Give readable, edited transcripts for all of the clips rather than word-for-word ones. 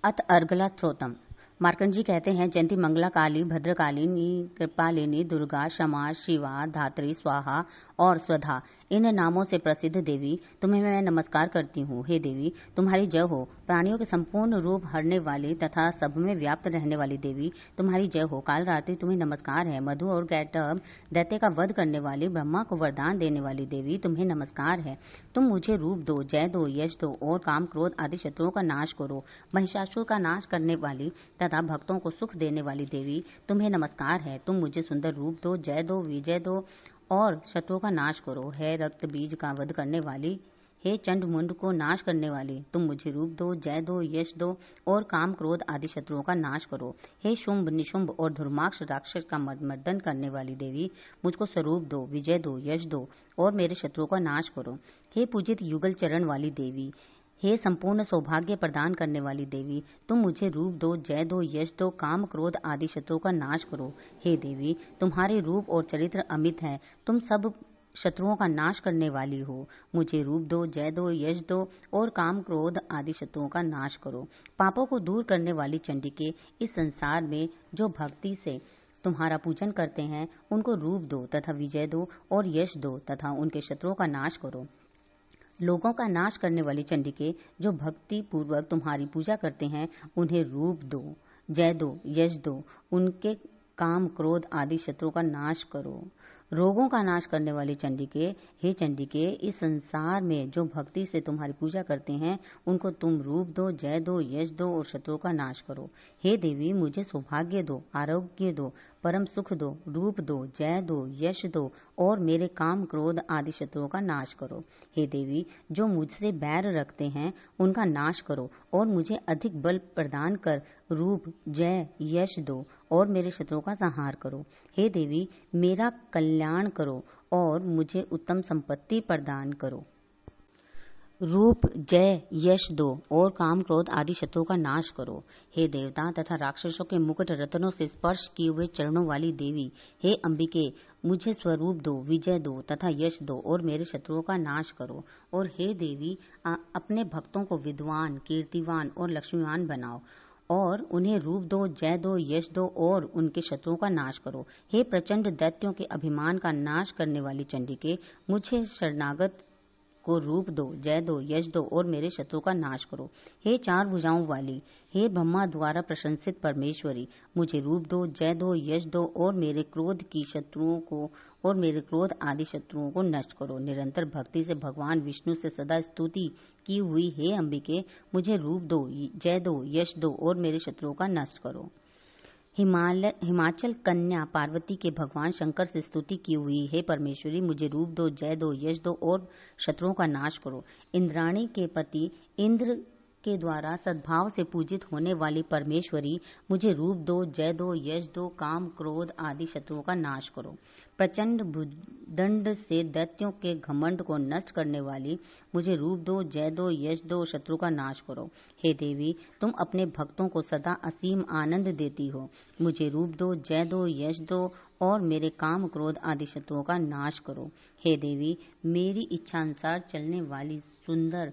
अथ अर्गला स्त्रोतम। मार्कंड जी कहते हैं, जयंती मंगला काली, भद्रकालिनी, कृपालिनी, दुर्गा, क्षमा, शिवा, धात्री, स्वाहा और स्वधा इन नामों से प्रसिद्ध देवी, तुम्हें मैं नमस्कार करती हूँ। हे देवी, तुम्हारी जय हो। प्राणियों के संपूर्ण रूप हरने वाली तथा सब में व्याप्त रहने वाली देवी, तुम्हारी जय हो। काल रात्रि तुम्हें नमस्कार है। मधु और गैटब दैत्य का वध करने वाली, ब्रह्मा को वरदान देने वाली देवी, तुम्हें नमस्कार है। तुम मुझे रूप दो, जय दो, यश दो और काम क्रोध आदि शत्रुओं का नाश करो। महिषासुर का नाश करने वाली तथा भक्तों को सुख देने वाली देवी, तुम्हें नमस्कार है। तुम मुझे सुंदर रूप दो, जय दो, विजय दो और शत्रुओं का नाश करो। हे रक्त बीज का वध करने वाली, हे चंड मुंड को नाश करने वाली, तुम मुझे रूप दो, जय दो, यश दो और काम क्रोध आदि शत्रुओं का नाश करो। हे शुंभ, निशुंभ और धुर्माक्ष राक्षस का मर्दन करने वाली देवी, मुझको स्वरूप दो, विजय दो, यश दो और मेरे शत्रुओं का नाश करो। हे पूजित युगल चरण वाली देवी, हे संपूर्ण सौभाग्य प्रदान करने वाली देवी, तुम मुझे रूप दो, जय दो, यश दो, काम क्रोध आदि शत्रुओं का नाश करो। हे देवी, तुम्हारे रूप और चरित्र अमित है, तुम सब शत्रुओं का नाश करने वाली हो। मुझे रूप दो, जय दो, यश दो और काम क्रोध आदि शत्रुओं का नाश करो। पापों को दूर करने वाली चंडिके, इस संसार में जो भक्ति से तुम्हारा पूजन करते हैं, उनको रूप दो तथा विजय दो और यश दो तथा उनके शत्रुओं का नाश करो। लोगों का नाश करने वाली चंडिके, जो भक्ति पूर्वक तुम्हारी पूजा करते हैं, उन्हें रूप दो, जय दो, यश दो, उनके काम क्रोध आदि शत्रुओं का नाश करो। रोगों का नाश करने वाली चंडिके, हे चंडिके, इस संसार में जो भक्ति से तुम्हारी पूजा करते हैं, उनको तुम रूप दो, जय दो, यश दो और शत्रुओं का नाश करो। हे देवी, मुझे सौभाग्य दो, आरोग्य दो, परम सुख दो, रूप दो, जय दो, यश दो और मेरे काम क्रोध आदि शत्रुओं का नाश करो। हे देवी, जो मुझसे बैर रखते हैं, उनका नाश करो और मुझे अधिक बल प्रदान कर रूप, जय, यश दो और मेरे शत्रुओं का संहार करो। हे देवी, मेरा कल्याण करो और मुझे उत्तम संपत्ति प्रदान करो। रूप, जय, यश दो और काम क्रोध आदि शत्रुओं का नाश करो। हे देवता तथा राक्षसों के मुकुट रत्नों से स्पर्श किए हुए चरणों वाली देवी, हे अंबिके, मुझे स्वरूप दो, विजय दो तथा यश दो और मेरे शत्रुओं का नाश करो। और हे देवी, अपने भक्तों को विद्वान, कीर्तिवान और लक्ष्मीवान बनाओ और उन्हें रूप दो, जय दो, यश दो और उनके शत्रुओं का नाश करो। हे प्रचंड दैत्यों के अभिमान का नाश करने वाली चंडिके, मुझे शरणागत को रूप दो, जय दो, यश दो और मेरे शत्रु का नाश करो। हे चार भुजाओं वाली, हे ब्रह्मा द्वारा प्रशंसित परमेश्वरी, मुझे रूप दो, जय दो, यश दो और मेरे क्रोध की शत्रुओं को और मेरे क्रोध आदि शत्रुओं को नष्ट करो। निरंतर भक्ति से भगवान विष्णु से सदा स्तुति की हुई हे अंबिके, मुझे रूप दो, जय दो, यश दो और मेरे शत्रुओं का नष्ट करो। हिमाचल कन्या पार्वती के भगवान शंकर से स्तुति की हुई हे परमेश्वरी, मुझे रूप दो, जय दो, यश दो और शत्रुओं का नाश करो। इंद्राणी के पति इंद्र के द्वारा सद्भाव से पूजित होने वाली परमेश्वरी, मुझे रूप दो, जय दो, यश दो, काम क्रोध आदि शत्रुओं का नाश करो। प्रचंड भुजदंड से दैत्यों के घमंड को नष्ट करने वाली, मुझे रूप दो, जय दो, यश दो, शत्रु का नाश करो। हे देवी, तुम अपने भक्तों को सदा असीम आनंद देती हो, मुझे रूप दो, जय दो, यश दो और मेरे काम क्रोध आदि शत्रुओं का नाश करो। हे देवी, मेरी इच्छा अनुसार चलने वाली सुंदर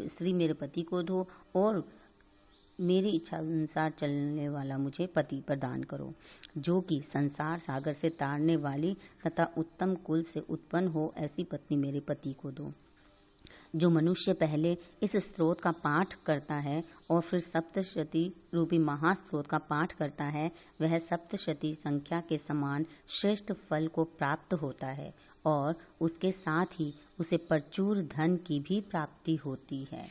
स्त्री मेरे पति को दो और मेरी इच्छा अनुसार चलने वाला मुझे पति प्रदान करो, जो कि संसार सागर से तारने वाली तथा उत्तम कुल से उत्पन्न हो, ऐसी पत्नी मेरे पति को दो। जो मनुष्य पहले इस स्त्रोत का पाठ करता है और फिर सप्तशती रूपी महास्त्रोत का पाठ करता है, वह सप्तशती संख्या के समान श्रेष्ठ फल को प्राप्त होता है और उसके साथ ही उसे प्रचुर धन की भी प्राप्ति होती है।